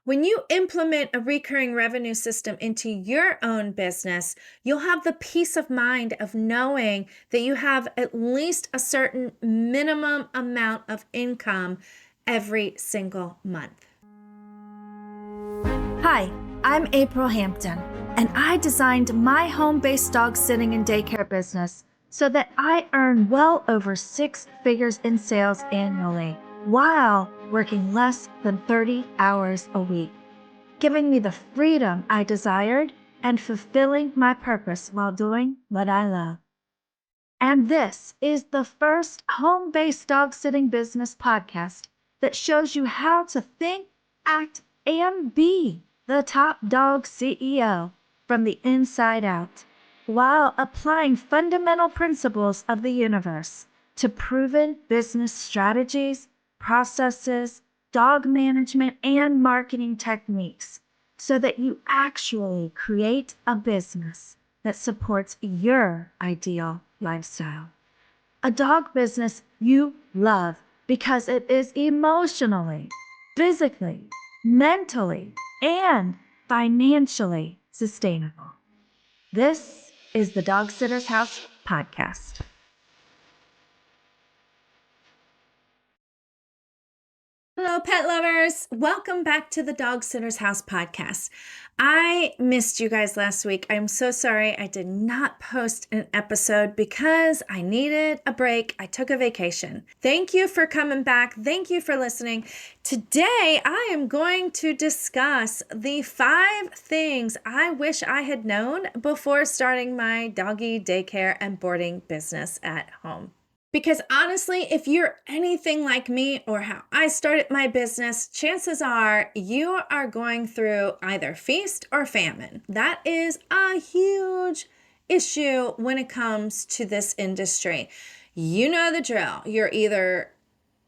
When you implement a recurring revenue system into your own business, you'll have the peace of mind of knowing that you have at least a certain minimum amount of income every single month. Hi, I'm April Hampton, and I designed my home-based dog sitting and daycare business so that I earn well over 6 figures in sales annually while working less than 30 hours a week, giving me the freedom I desired and fulfilling my purpose while doing what I love. And this is the first home-based dog sitting business podcast that shows you how to think, act, and be the top dog CEO from the inside out, while applying fundamental principles of the universe to proven business strategies, processes, dog management, and marketing techniques so that you actually create a business that supports your ideal lifestyle. A dog business you love because it is emotionally, physically, mentally, and financially sustainable. This is the Dog Sitter's House podcast. Hello, pet lovers. Welcome back to the Dog Sitter's House podcast. I missed you guys last week. I'm so sorry I did not post an episode because I needed a break. I took a vacation. Thank you for coming back. Thank you for listening. Today, I am going to discuss the 5 things I wish I had known before starting my doggy daycare and boarding business at home. Because honestly, if you're anything like me or how I started my business, chances are you are going through either feast or famine. That is a huge issue when it comes to this industry. You know the drill. You're either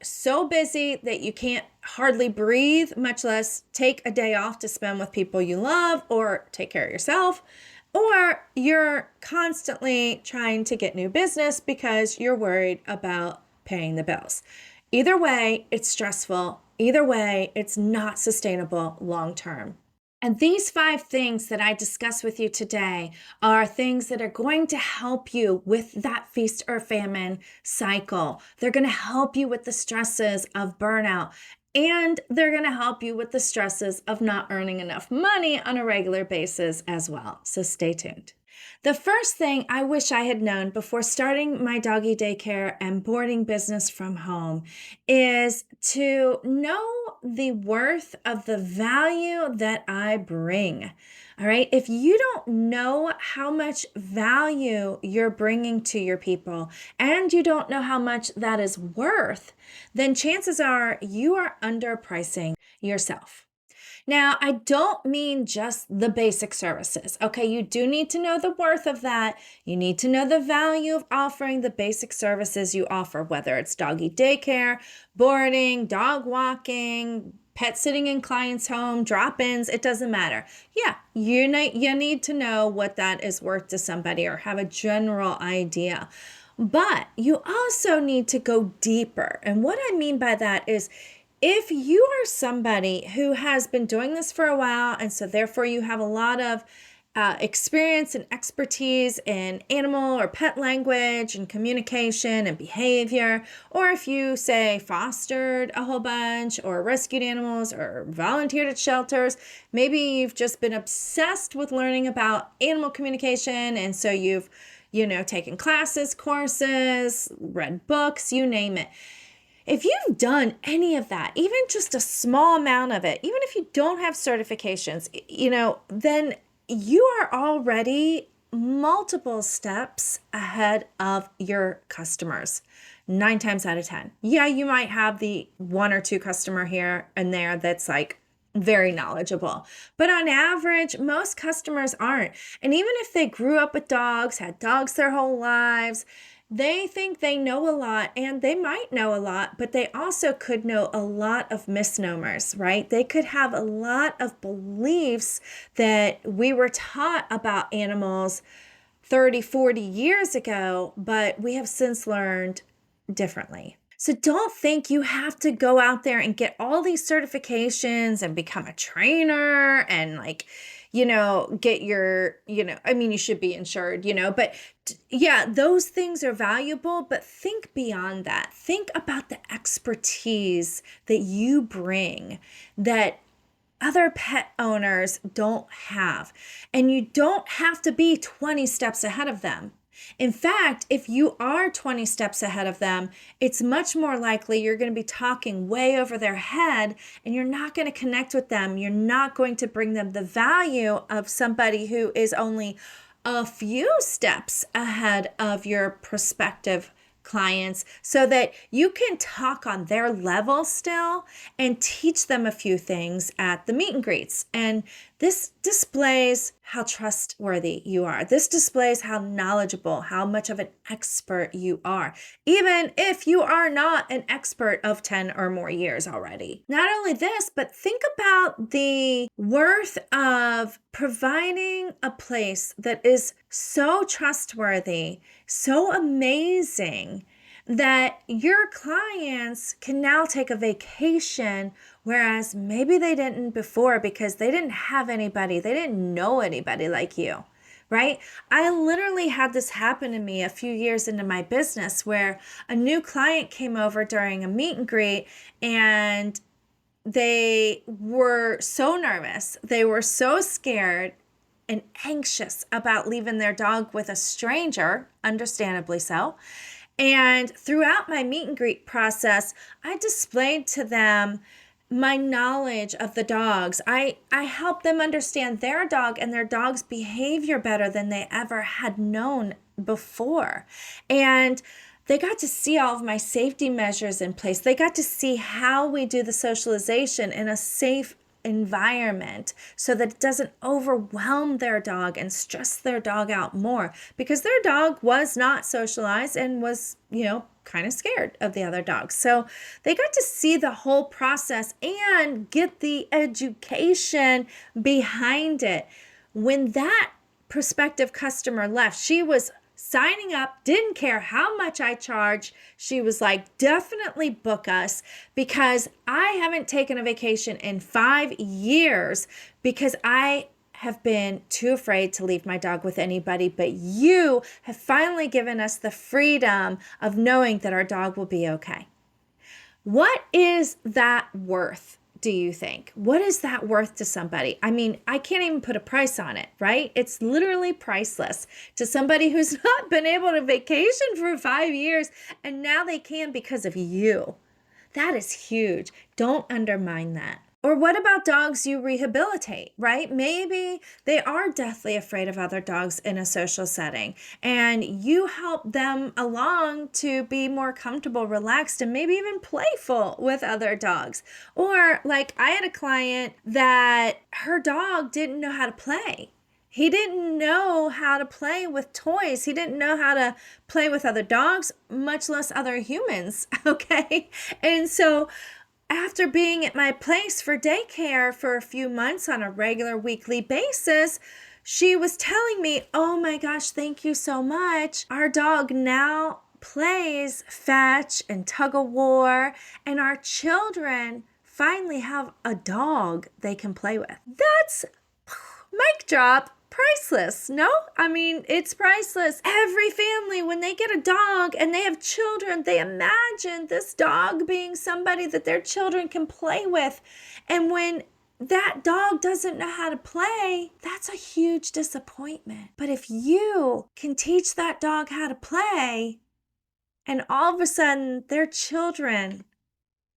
so busy that you can't hardly breathe, much less take a day off to spend with people you love or take care of yourself. Or you're constantly trying to get new business because you're worried about paying the bills. Either way, it's stressful. Either way, it's not sustainable long term. And these 5 things that I discuss with you today are things that are going to help you with that feast or famine cycle. They're going to help you with the stresses of burnout. And they're going to help you with the stresses of not earning enough money on a regular basis as well. So stay tuned. The first thing I wish I had known before starting my doggy daycare and boarding business from home is to know the worth of the value that I bring. All right. If you don't know how much value you're bringing to your people and you don't know how much that is worth, then chances are you are underpricing yourself. Now, I don't mean just the basic services. Okay, you do need to know the worth of that. You need to know the value of offering the basic services you offer, whether it's doggy daycare, boarding, dog walking, pet sitting in clients' home, drop-ins, it doesn't matter. Yeah, you need to know what that is worth to somebody or have a general idea. But you also need to go deeper. And what I mean by that is if you are somebody who has been doing this for a while, and so therefore you have a lot of experience and expertise in animal or pet language and communication and behavior, or if you say fostered a whole bunch or rescued animals or volunteered at shelters, maybe you've just been obsessed with learning about animal communication, and so you've taken classes, courses, read books, you name it. If you've done any of that, even just a small amount of it, even if you don't have certifications, then you are already multiple steps ahead of your customers, 9 times out of 10. Yeah, you might have the 1 or 2 customer here and there that's like very knowledgeable. But on average, most customers aren't. And even if they grew up with dogs, had dogs their whole lives, they think they know a lot, and they might know a lot, but they also could know a lot of misnomers, right? They could have a lot of beliefs that we were taught about animals 30, 40 years ago, but we have since learned differently. So don't think you have to go out there and get all these certifications and become a trainer and get your, I mean, you should be insured, but yeah, those things are valuable, but think beyond that. Think about the expertise that you bring that other pet owners don't have. And you don't have to be 20 steps ahead of them. In fact, if you are 20 steps ahead of them, it's much more likely you're going to be talking way over their head and you're not going to connect with them. You're not going to bring them the value of somebody who is only a few steps ahead of your prospective clients, so that you can talk on their level still and teach them a few things at the meet and greets. And this displays how trustworthy you are. This displays how knowledgeable, how much of an expert you are, even if you are not an expert of 10 or more years already. Not only this, but think about the worth of providing a place that is so trustworthy, so amazing, that your clients can now take a vacation, whereas maybe they didn't before because they didn't have anybody, they didn't know anybody like you, right? I literally had this happen to me a few years into my business where a new client came over during a meet and greet, and they were so nervous. They were so scared and anxious about leaving their dog with a stranger, understandably so. And throughout my meet and greet process, I displayed to them my knowledge of the dogs. I helped them understand their dog and their dog's behavior better than they ever had known before. And they got to see all of my safety measures in place. They got to see how we do the socialization in a safe environment so that it doesn't overwhelm their dog and stress their dog out more, because their dog was not socialized and was, kind of scared of the other dogs. So they got to see the whole process and get the education behind it. When that prospective customer left, she was signing up, didn't care how much I charged. She was like, definitely book us, because I haven't taken a vacation in 5 years because I have been too afraid to leave my dog with anybody, but you have finally given us the freedom of knowing that our dog will be okay. What is that worth? Do you think? What is that worth to somebody? I mean, I can't even put a price on it, right? It's literally priceless to somebody who's not been able to vacation for 5 years, and now they can because of you. That is huge. Don't undermine that. Or what about dogs you rehabilitate, right? Maybe they are deathly afraid of other dogs in a social setting, and you help them along to be more comfortable, relaxed, and maybe even playful with other dogs. Or like I had a client that her dog didn't know how to play. He didn't know how to play with toys. He didn't know how to play with other dogs, much less other humans, okay? And so after being at my place for daycare for a few months on a regular weekly basis, she was telling me, oh my gosh, thank you so much. Our dog now plays fetch and tug of war, and our children finally have a dog they can play with. That's mic drop. Priceless. No? I mean, it's priceless. Every family, when they get a dog and they have children, they imagine this dog being somebody that their children can play with. And when that dog doesn't know how to play, that's a huge disappointment. But if you can teach that dog how to play, and all of a sudden their children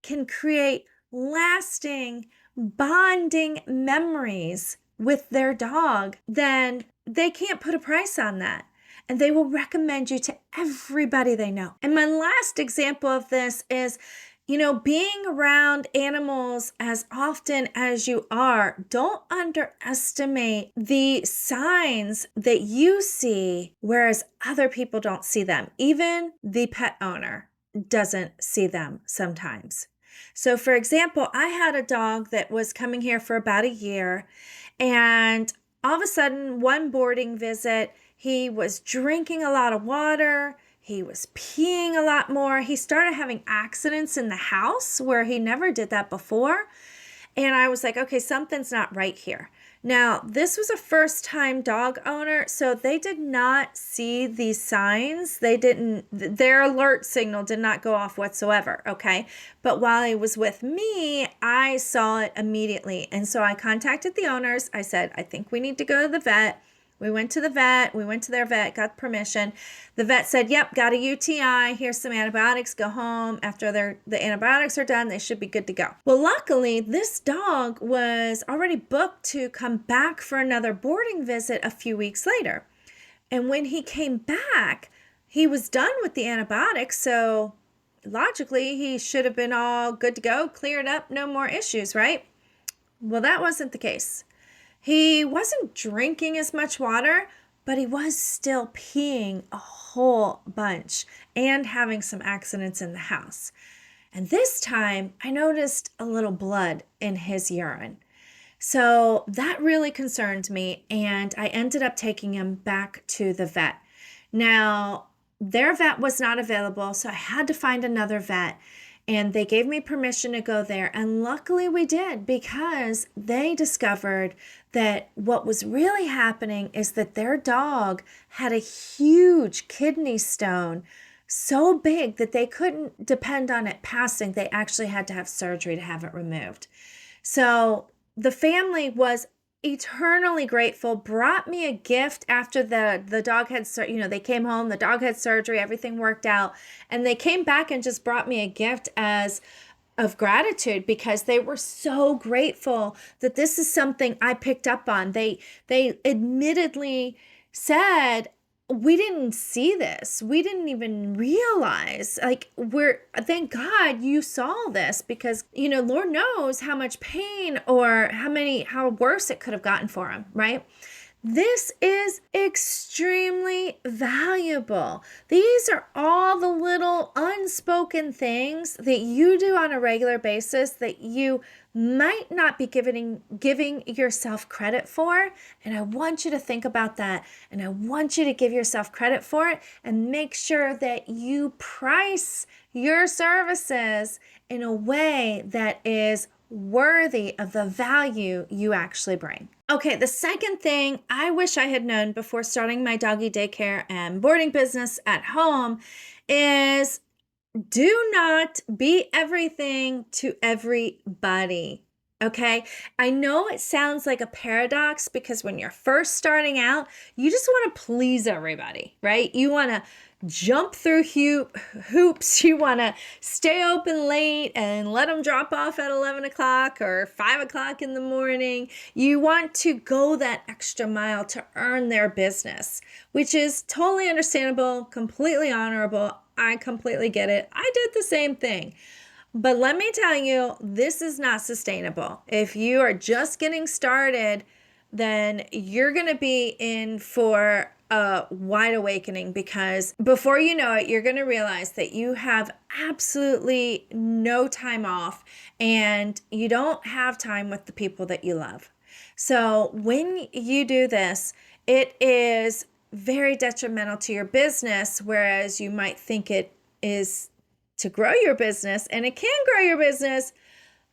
can create lasting, bonding memories with their dog, then they can't put a price on that. And they will recommend you to everybody they know. And my last example of this is, being around animals as often as you are, don't underestimate the signs that you see, whereas other people don't see them. Even the pet owner doesn't see them sometimes. So for example, I had a dog that was coming here for about a year, and all of a sudden, one boarding visit, he was drinking a lot of water. He was peeing a lot more. He started having accidents in the house where he never did that before. And I was like, okay, something's not right here. Now, this was a first-time dog owner, so they did not see these signs. Their alert signal did not go off whatsoever, okay? But while he was with me, I saw it immediately. And so I contacted the owners. I said, I think we need to go to the vet. We went to the vet. We went to their vet, got permission. The vet said, yep, got a UTI. Here's some antibiotics. Go home. After the antibiotics are done, they should be good to go. Well, luckily, this dog was already booked to come back for another boarding visit a few weeks later. And when he came back, he was done with the antibiotics. So logically, he should have been all good to go, cleared up, no more issues, right? Well, that wasn't the case. He wasn't drinking as much water, but he was still peeing a whole bunch and having some accidents in the house. And this time, I noticed a little blood in his urine. So that really concerned me, and I ended up taking him back to the vet. Now, their vet was not available, so I had to find another vet. And they gave me permission to go there. And luckily we did, because they discovered that what was really happening is that their dog had a huge kidney stone, so big that they couldn't depend on it passing. They actually had to have surgery to have it removed. So the family was eternally grateful, brought me a gift after the dog had, they came home, the dog had surgery, everything worked out. And they came back and just brought me a gift of gratitude, because they were so grateful that this is something I picked up on. They admittedly said, we didn't see this. We didn't even realize, thank God you saw this, because, Lord knows how much pain or how worse it could have gotten for him, right? This is extremely valuable. These are all the little unspoken things that you do on a regular basis that you might not be giving yourself credit for. And I want you to think about that. And I want you to give yourself credit for it, and make sure that you price your services in a way that is worthy of the value you actually bring. Okay, the second thing I wish I had known before starting my doggy daycare and boarding business at home is, do not be everything to everybody. Okay, I know it sounds like a paradox, because when you're first starting out, you just want to please everybody, right? You want to jump through hoops. You want to stay open late and let them drop off at 11 o'clock or 5 o'clock in the morning. You want to go that extra mile to earn their business, which is totally understandable, completely honorable. I completely get it. I did the same thing. But let me tell you, this is not sustainable. If you are just getting started, then you're going to be in for a wide awakening, because before you know it, you're going to realize that you have absolutely no time off, and you don't have time with the people that you love. So when you do this, it is very detrimental to your business, whereas you might think it is to grow your business, and it can grow your business,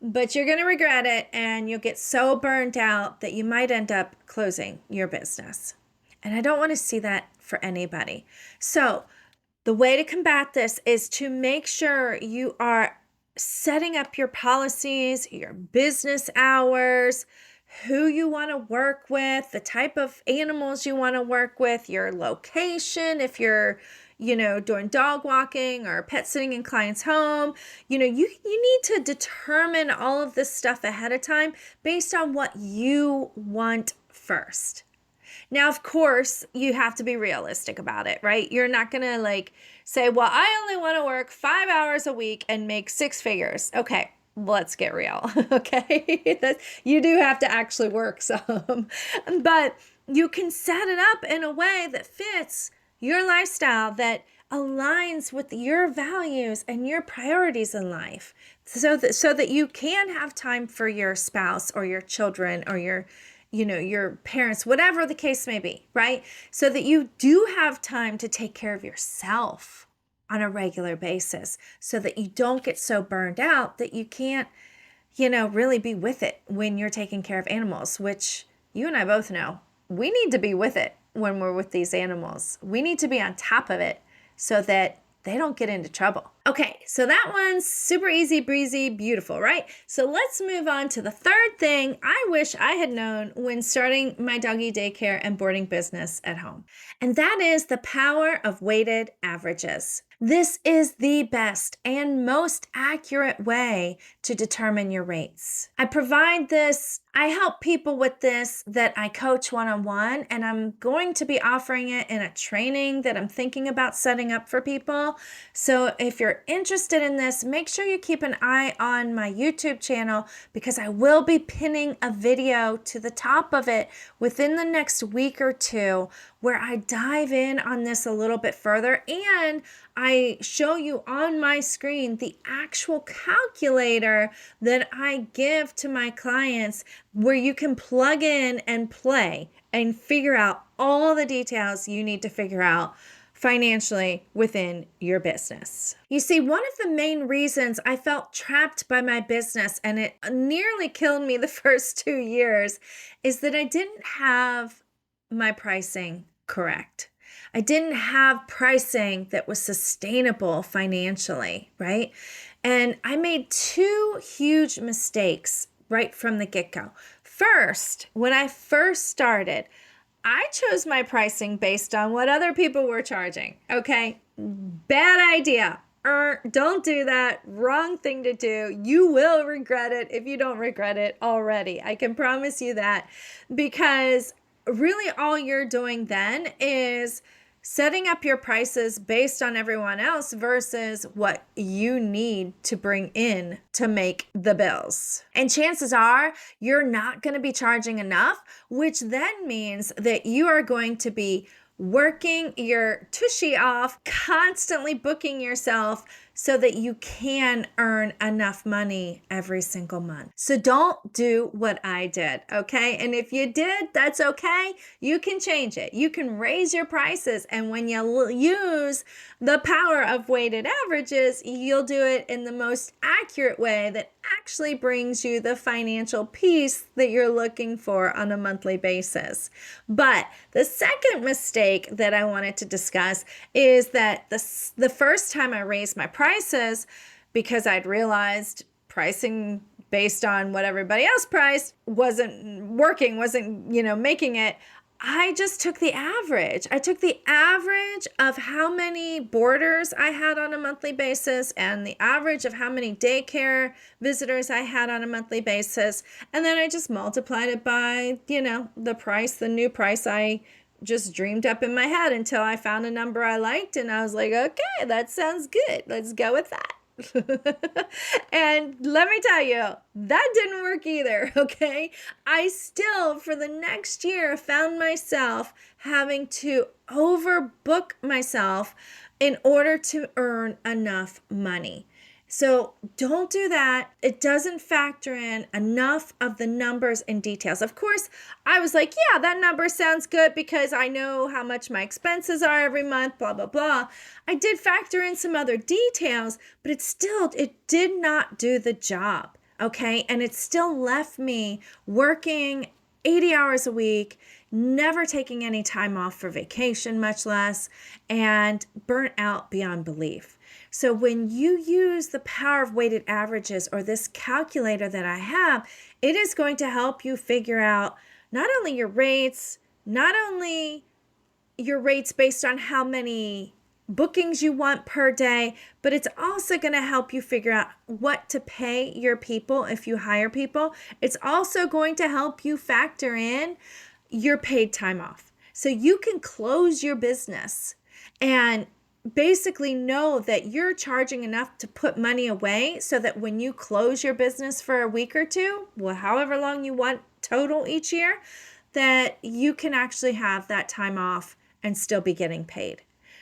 but you're going to regret it, and you'll get so burnt out that you might end up closing your business. And I don't want to see that for anybody. So the way to combat this is to make sure you are setting up your policies, your business hours, who you want to work with, the type of animals you want to work with, your location, if you're doing dog walking or pet sitting in clients' home. You need to determine all of this stuff ahead of time based on what you want first. Now, of course, you have to be realistic about it, right? You're not going to say, well, I only want to work 5 hours a week and make 6 figures. Okay, let's get real, okay? You do have to actually work some, but you can set it up in a way that fits your lifestyle, that aligns with your values and your priorities in life, so that you can have time for your spouse or your children or your your parents, whatever the case may be, right? So that you do have time to take care of yourself on a regular basis so that you don't get so burned out that you can't, really be with it when you're taking care of animals, which you and I both know we need to be with it when we're with these animals. We need to be on top of it so that they don't get into trouble. Okay, so that one's super easy breezy, beautiful, right? So let's move on to the third thing I wish I had known when starting my doggy daycare and boarding business at home. And that is the power of weighted averages. This is the best and most accurate way to determine your rates. I help people with this that I coach one-on-one, and I'm going to be offering it in a training that I'm thinking about setting up for people. So if you're interested in this, make sure you keep an eye on my YouTube channel because I will be pinning a video to the top of it within the next week or two where I dive in on this a little bit further and I show you on my screen the actual calculator that I give to my clients where you can plug in and play and figure out all the details you need to figure out financially within your business. You see, one of the main reasons I felt trapped by my business, and it nearly killed me the first 2 years, is that I didn't have my pricing correct. I didn't have pricing that was sustainable financially, right? And I made 2 huge mistakes right from the get-go. First, when I first started, I chose my pricing based on what other people were charging, okay? Bad idea. Don't do that. Wrong thing to do. You will regret it if you don't regret it already. I can promise you that, because really all you're doing then is setting up your prices based on everyone else versus what you need to bring in to make the bills. And chances are you're not going to be charging enough, which then means that you are going to be working your tushy off, constantly booking yourself so that you can earn enough money every single month. So don't do what I did, okay? And if you did, that's okay. You can change it. You can raise your prices. And when you use the power of weighted averages, you'll do it in the most accurate way that actually brings you the financial peace that you're looking for on a monthly basis. But the second mistake that I wanted to discuss is that the first time I raised my prices, because I'd realized pricing based on what everybody else priced wasn't working, wasn't, making it, I just took the average. I took the average of how many boarders I had on a monthly basis and the average of how many daycare visitors I had on a monthly basis. And then I just multiplied it by, the new price I just dreamed up in my head until I found a number I liked. And I was like, okay, that sounds good. Let's go with that. And let me tell you, that didn't work either, okay? I still, for the next year, found myself having to overbook myself in order to earn enough money. So don't do that. It doesn't factor in enough of the numbers and details. Of course, I was like, yeah, that number sounds good because I know how much my expenses are every month, blah, blah, blah. I did factor in some other details, but it did not do the job, okay? And it still left me working 80 hours a week, never taking any time off for vacation, much less, and burnt out beyond belief. So when you use the power of weighted averages or this calculator that I have, it is going to help you figure out not only your rates based on how many bookings you want per day, but it's also going to help you figure out what to pay your people if you hire people. It's also going to help you factor in your paid time off. So you can close your business and basically know that you're charging enough to put money away so that when you close your business for a week or two, well, however long you want total each year, that you can actually have that time off and still be getting paid.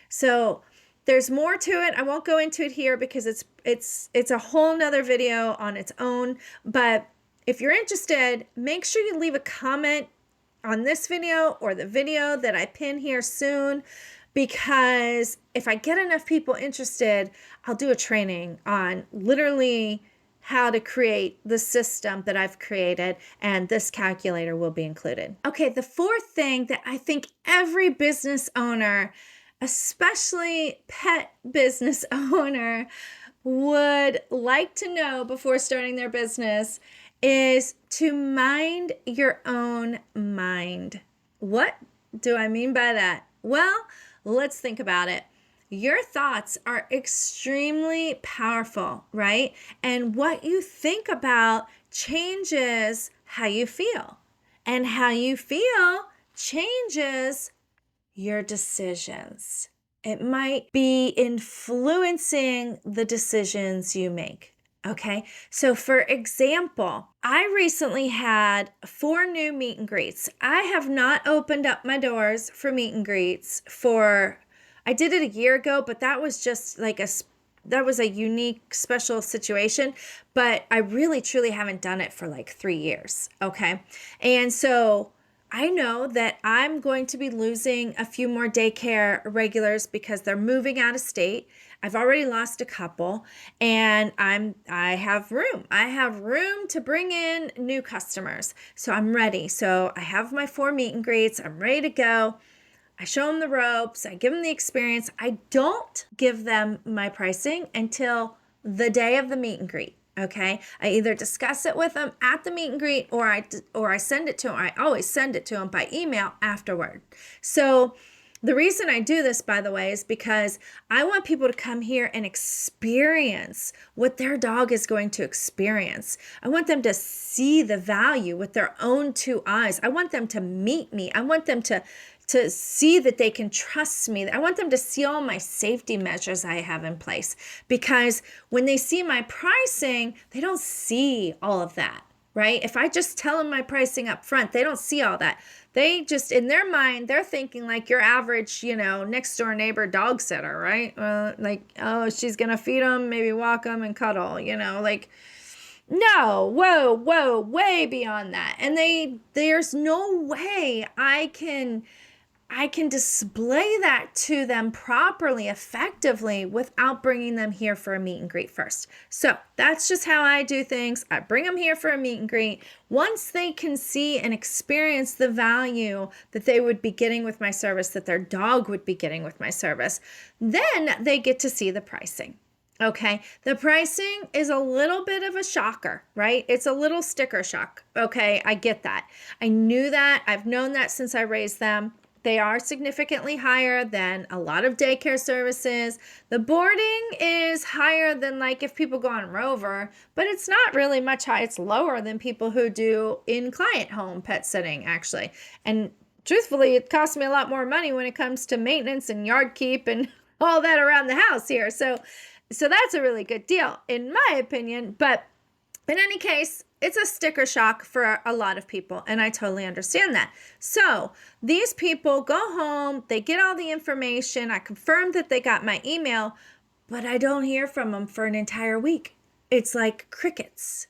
So there's more to it. I won't go into it here because it's a whole nother video on its own. But if you're interested, make sure you leave a comment on this video or the video that I pin here soon, because if I get enough people interested, I'll do a training on literally how to create the system that I've created, and this calculator will be included. Okay, the fourth thing that I think every business owner, especially pet business owner, would like to know before starting their business is to mind your own mind. What do I mean by that? Well, let's think about it. Your thoughts are extremely powerful, right? And what you think about changes how you feel. And how you feel changes your decisions. It might be influencing the decisions you make. Okay, so for example, I recently had 4 new meet and greets. I have not opened up my doors for meet and greets I did it a year ago, but that was just like that was a unique, special situation. But I really, truly haven't done it for like 3 years. Okay. And so I know that I'm going to be losing a few more daycare regulars because they're moving out of state. I've already lost a couple, and I have room. I have room to bring in new customers. So I'm ready. So I have my 4 meet and greets. I'm ready to go. I show them the ropes. I give them the experience. I don't give them my pricing until the day of the meet and greet. Okay. I either discuss it with them at the meet and greet, or I send it to them. I always send it to them by email afterward. So the reason I do this, by the way, is because I want people to come here and experience what their dog is going to experience. I want them to see the value with their own 2 eyes. I want them to meet me. I want them to see that they can trust me. I want them to see all my safety measures I have in place, because when they see my pricing, they don't see all of that, right? If I just tell them my pricing up front, they don't see all that. They just, in their mind, they're thinking like your average, next door neighbor dog sitter, right? Oh, she's going to feed them, maybe walk them and cuddle, no, whoa, way beyond that. And there's no way I can display that to them properly, effectively, without bringing them here for a meet and greet first. So that's just how I do things. I bring them here for a meet and greet. Once they can see and experience the value that they would be getting with my service, that their dog would be getting with my service, then they get to see the pricing. Okay, the pricing is a little bit of a shocker, right? It's a little sticker shock. Okay, I get that. I knew that. I've known that since I raised them. They are significantly higher than a lot of daycare services. The boarding is higher than like if people go on Rover, but it's not really much high. It's lower than people who do in client home pet sitting, actually. And truthfully, it costs me a lot more money when it comes to maintenance and yard keep and all that around the house here. So that's a really good deal, in my opinion. But in any case, it's a sticker shock for a lot of people, and I totally understand that. So these people go home, they get all the information, I confirm that they got my email, but I don't hear from them for an entire week. It's like crickets.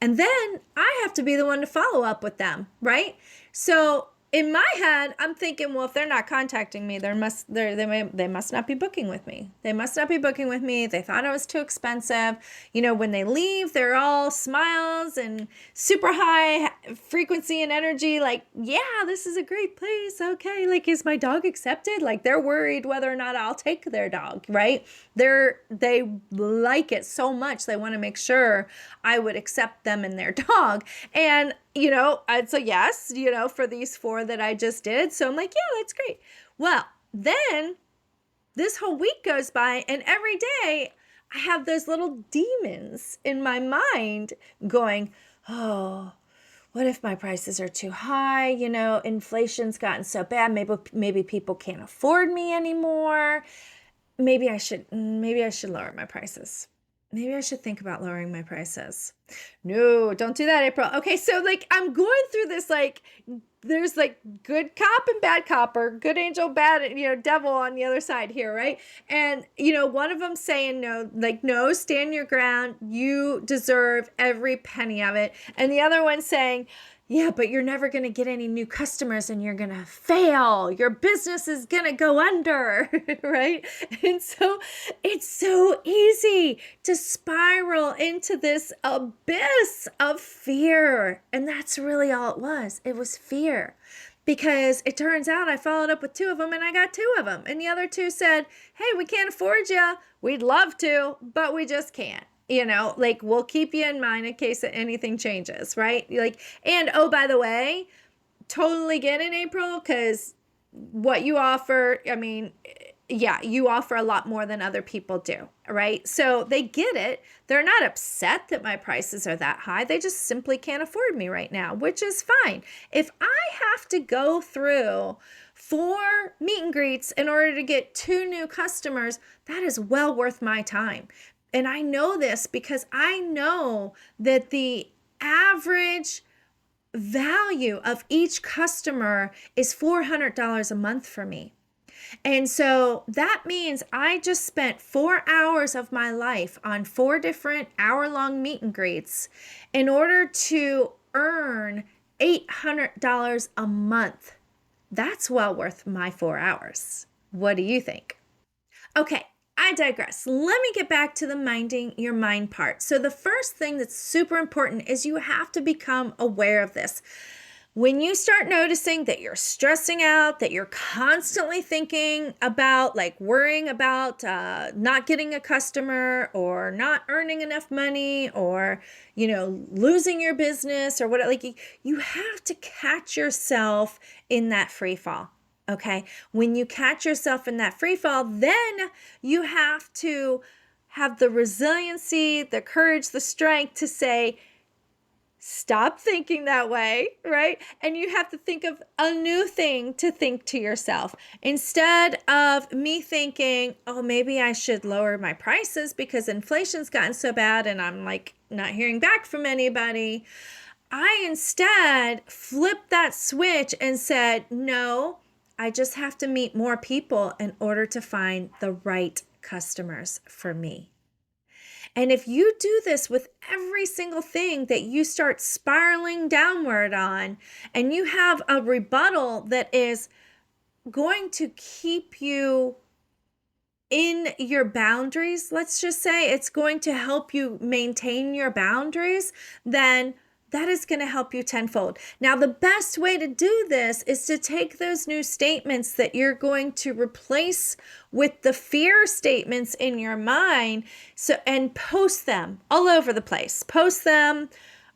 And then I have to be the one to follow up with them, right? So in my head, I'm thinking, well, if they're not contacting me, they must not be booking with me. They must not be booking with me. They thought I was too expensive. When they leave, they're all smiles and super high frequency and energy. Like, yeah, this is a great place. Okay, like, is my dog accepted? Like, they're worried whether or not I'll take their dog, right? They like it so much. They want to make sure I would accept them and their dog. And it's a yes, for these 4 that I just did. So I'm like, yeah, that's great. Well, then this whole week goes by, and every day I have those little demons in my mind going, oh, what if my prices are too high? Inflation's gotten so bad. Maybe people can't afford me anymore. Maybe I should lower my prices. Maybe I should think about lowering my prices. No, don't do that, April. Okay, so I'm going through this, there's good cop and bad cop, or good angel, bad, devil on the other side here, right? And, one of them saying no, no, stand your ground. You deserve every penny of it. And the other one saying, yeah, but you're never going to get any new customers and you're going to fail. Your business is going to go under, right? And so it's so easy to spiral into this abyss of fear. And that's really all it was. It was fear. Because it turns out I followed up with 2 of them and I got 2 of them. And the other 2 said, hey, we can't afford you. We'd love to, but we just can't. Like, we'll keep you in mind in case anything changes, right? Like, and oh, by the way, totally get it, April, because what you offer, I mean, yeah, you offer a lot more than other people do, right? So they get it. They're not upset that my prices are that high. They just simply can't afford me right now, which is fine. If I have to go through 4 meet and greets in order to get 2 new customers, that is well worth my time. And I know this because I know that the average value of each customer is $400 a month for me. And so that means I just spent 4 hours of my life on 4 different hour-long meet and greets in order to earn $800 a month. That's well worth my 4 hours. What do you think? Okay, I digress. Let me get back to the minding your mind part. So the first thing that's super important is you have to become aware of this. When you start noticing that you're stressing out, that you're constantly thinking about, like, worrying about not getting a customer or not earning enough money or, losing your business or what, like, you have to catch yourself in that free fall. Okay. When you catch yourself in that free fall, then you have to have the resiliency, the courage, the strength to say, stop thinking that way, right? And you have to think of a new thing to think to yourself. Instead of me thinking, oh, maybe I should lower my prices because inflation's gotten so bad and I'm like not hearing back from anybody, I instead flipped that switch and said, no, I just have to meet more people in order to find the right customers for me. And if you do this with every single thing that you start spiraling downward on, and you have a rebuttal that is going to keep you in your boundaries, let's just say it's going to help you maintain your boundaries, then that is going to help you tenfold. Now, the best way to do this is to take those new statements that you're going to replace with the fear statements in your mind, and post them all over the place. Post them,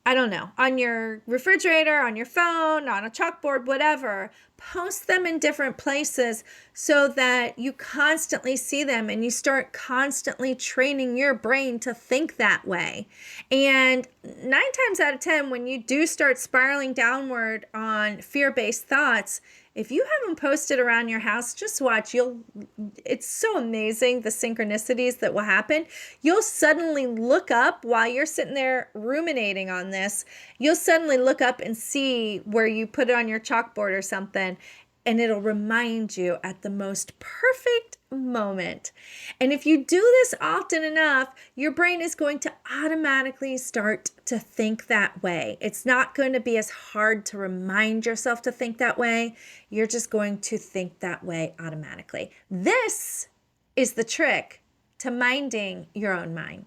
I don't know, on your refrigerator, on your phone, on a chalkboard, whatever. Post them in different places so that you constantly see them and you start constantly training your brain to think that way. And 9 times out of 10, when you do start spiraling downward on fear-based thoughts, if you haven't posted around your house, just watch. It's so amazing, the synchronicities that will happen. You'll suddenly look up while you're sitting there ruminating on this. You'll suddenly look up and see where you put it on your chalkboard or something, and it'll remind you at the most perfect moment. And if you do this often enough, your brain is going to automatically start to think that way. It's not going to be as hard to remind yourself to think that way. You're just going to think that way automatically. This is the trick to minding your own mind.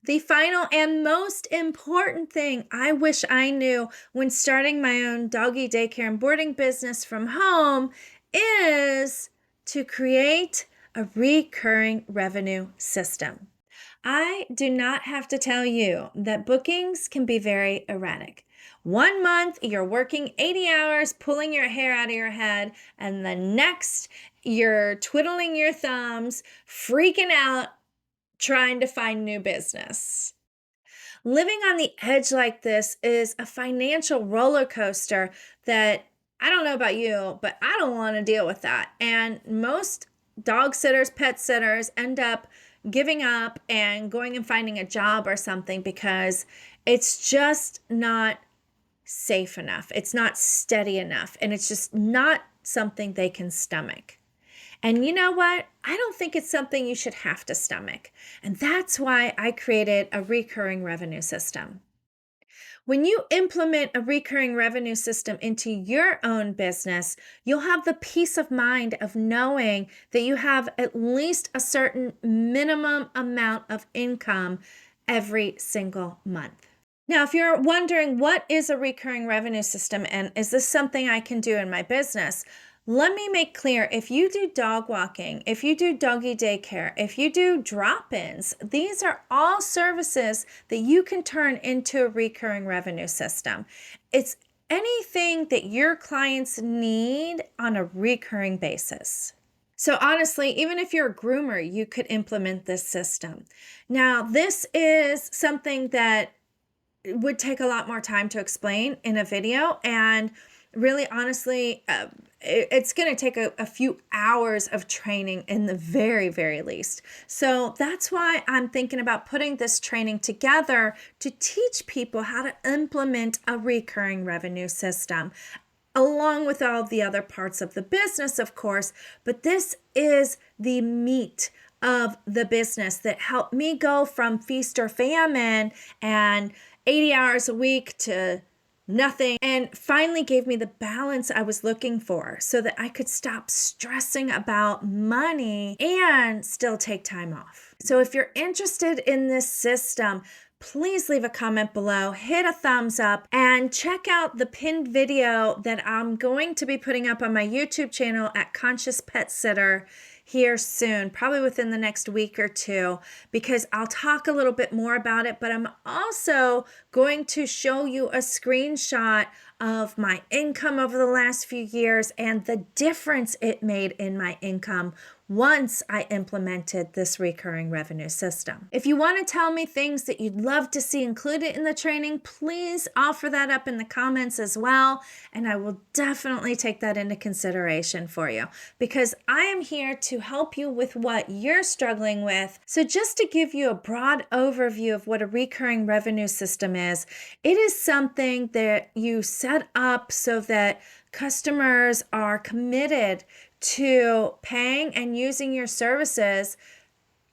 The final and most important thing I wish I knew when starting my own doggy daycare and boarding business from home is to create a recurring revenue system. I do not have to tell you that bookings can be very erratic. 1 month, you're working 80 hours, pulling your hair out of your head, and the next, you're twiddling your thumbs, freaking out, trying to find new business. Living on the edge like this is a financial roller coaster that I don't know about you, but I don't want to deal with that. And most dog sitters, pet sitters end up giving up and going and finding a job or something because it's just not safe enough. It's not steady enough. And it's just not something they can stomach. And you know what? I don't think it's something you should have to stomach. And that's why I created a recurring revenue system. When you implement a recurring revenue system into your own business, you'll have the peace of mind of knowing that you have at least a certain minimum amount of income every single month. Now, if you're wondering what is a recurring revenue system and is this something I can do in my business, let me make clear, if you do dog walking, if you do doggy daycare, if you do drop-ins, these are all services that you can turn into a recurring revenue system. It's anything that your clients need on a recurring basis. So honestly, even if you're a groomer, you could implement this system. Now, this is something that would take a lot more time to explain in a video, and really honestly it's going to take a few hours of training in the very, very least. So that's why I'm thinking about putting this training together to teach people how to implement a recurring revenue system, along with all the other parts of the business, of course. But this is the meat of the business that helped me go from feast or famine and 80 hours a week to nothing, and finally gave me the balance I was looking for so that I could stop stressing about money and still take time off. So if you're interested in this system, please leave a comment below, hit a thumbs up, and check out the pinned video that I'm going to be putting up on my YouTube channel at Conscious Pet Sitter here soon, probably within the next week or two, because I'll talk a little bit more about it, but I'm also going to show you a screenshot of my income over the last few years and the difference it made in my income once I implemented this recurring revenue system. If you want to tell me things that you'd love to see included in the training, please offer that up in the comments as well, and I will definitely take that into consideration for you, because I am here to help you with what you're struggling with. So just to give you a broad overview of what a recurring revenue system is, it is something that you set up so that customers are committed to paying and using your services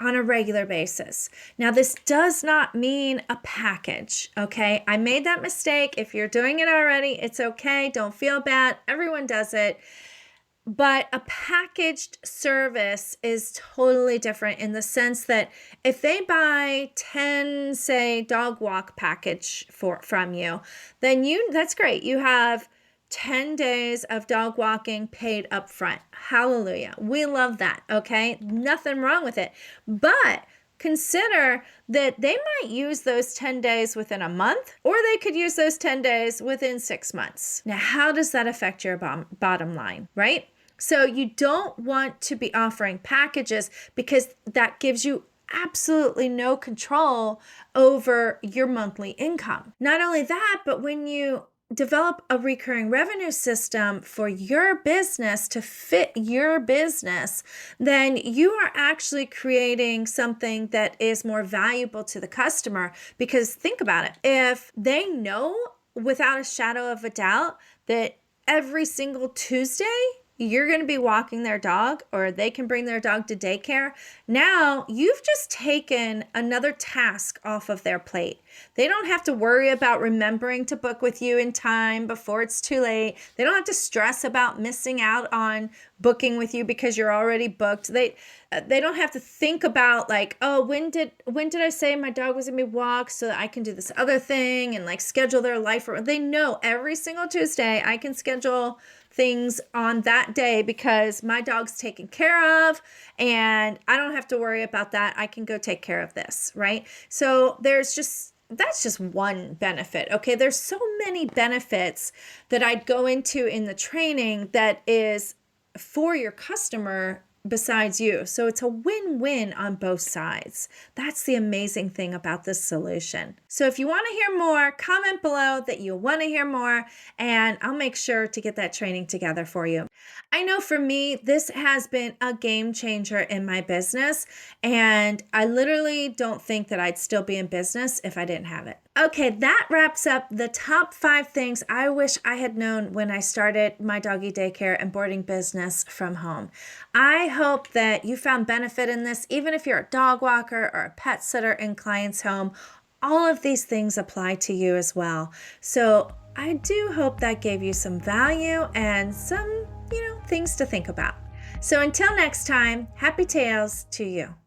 on a regular basis. Now, this does not mean a package, okay? I made that mistake. If you're doing it already, it's okay. Don't feel bad. Everyone does it. But a packaged service is totally different in the sense that if they buy 10, say, dog walk package from you, then that's great. You have 10 days of dog walking paid up front. Hallelujah. We love that, okay? Nothing wrong with it. But consider that they might use those 10 days within a month, or they could use those 10 days within 6 months. Now, how does that affect your bottom line, right? So you don't want to be offering packages because that gives you absolutely no control over your monthly income. Not only that, but when you develop a recurring revenue system for your business to fit your business, then you are actually creating something that is more valuable to the customer. Because think about it, if they know without a shadow of a doubt that every single Tuesday you're going to be walking their dog, or they can bring their dog to daycare, now you've just taken another task off of their plate. They don't have to worry about remembering to book with you in time before it's too late. They don't have to stress about missing out on booking with you because you're already booked. They don't have to think about like, oh, when did I say my dog was going to be walked so that I can do this other thing and like schedule their life. They know every single Tuesday I can schedule things on that day because my dog's taken care of and I don't have to worry about that. I can go take care of this, right? So that's just one benefit. Okay, there's so many benefits that I'd go into in the training that is for your customer besides you. So it's a win-win on both sides. That's the amazing thing about this solution. So if you want to hear more, comment below that you want to hear more, and I'll make sure to get that training together for you. I know for me, this has been a game changer in my business, and I literally don't think that I'd still be in business if I didn't have it. Okay, that wraps up the top 5 things I wish I had known when I started my doggy daycare and boarding business from home. I hope that you found benefit in this, even if you're a dog walker or a pet sitter in client's home, all of these things apply to you as well. So I do hope that gave you some value and some, things to think about. So until next time, happy tails to you.